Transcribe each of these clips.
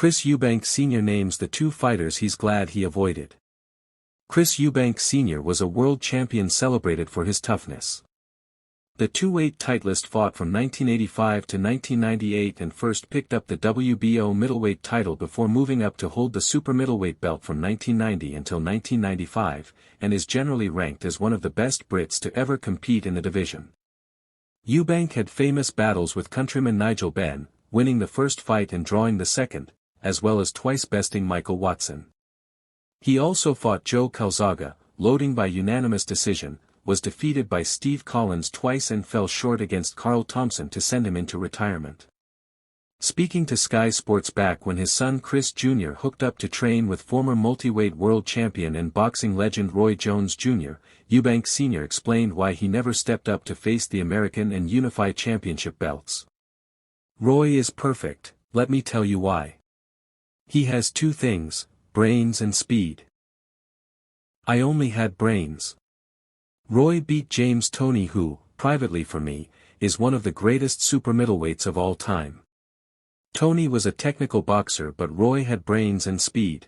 Chris Eubank Sr. names the two fighters he's glad he avoided. Chris Eubank Sr. was a world champion celebrated for his toughness. The two-weight titleist fought from 1985 to 1998 and first picked up the WBO middleweight title before moving up to hold the super middleweight belt from 1990 until 1995, and is generally ranked as one of the best Brits to ever compete in the division. Eubank had famous battles with countryman Nigel Benn, winning the first fight and drawing the second, as well as twice besting Michael Watson. He also fought Joe Calzaghe, loading by unanimous decision, was defeated by Steve Collins twice and fell short against Carl Thompson to send him into retirement. Speaking to Sky Sports back when his son Chris Jr. hooked up to train with former multi-weight world champion and boxing legend Roy Jones Jr., Eubank Sr. explained why he never stepped up to face the American and Unified Championship belts. "Roy is perfect, let me tell you why. He has two things, brains and speed. I only had brains. Roy beat James Toney who, privately for me, is one of the greatest super middleweights of all time. Toney was a technical boxer but Roy had brains and speed.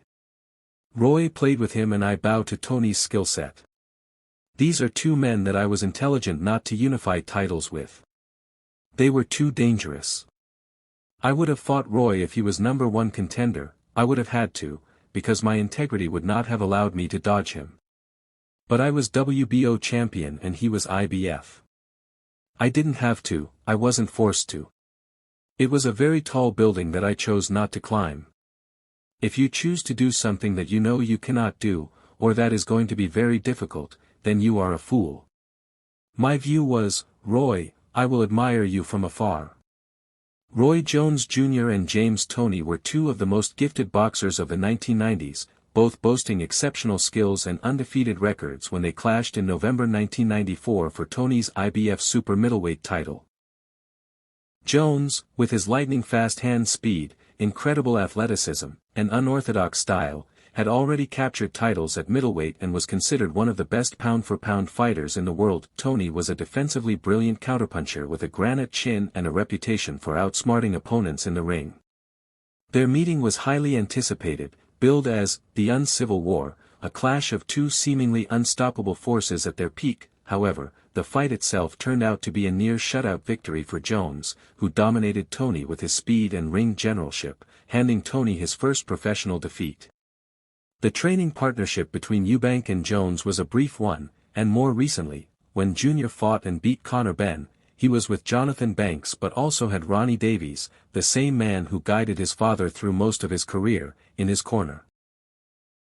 Roy played with him and I bow to Toney's skill set. These are two men that I was intelligent not to unify titles with. They were too dangerous. I would have fought Roy if he was number one contender, I would have had to, because my integrity would not have allowed me to dodge him. But I was WBO champion and he was IBF. I didn't have to, I wasn't forced to. It was a very tall building that I chose not to climb. If you choose to do something that you know you cannot do, or that is going to be very difficult, then you are a fool. My view was, Roy, I will admire you from afar. Roy Jones Jr. and James Toney were two of the most gifted boxers of the 1990s, both boasting exceptional skills and undefeated records when they clashed in November 1994 for Toney's IBF super middleweight title. Jones, with his lightning-fast hand speed, incredible athleticism, and unorthodox style, had already captured titles at middleweight and was considered one of the best pound-for-pound fighters in the world. Toney was a defensively brilliant counterpuncher with a granite chin and a reputation for outsmarting opponents in the ring. Their meeting was highly anticipated, billed as the Uncivil War, a clash of two seemingly unstoppable forces at their peak. However, the fight itself turned out to be a near shutout victory for Jones, who dominated Toney with his speed and ring generalship, handing Toney his first professional defeat. The training partnership between Eubank and Jones was a brief one, and more recently, when Jr. fought and beat Conor Benn, he was with Jonathan Banks but also had Ronnie Davies, the same man who guided his father through most of his career, in his corner.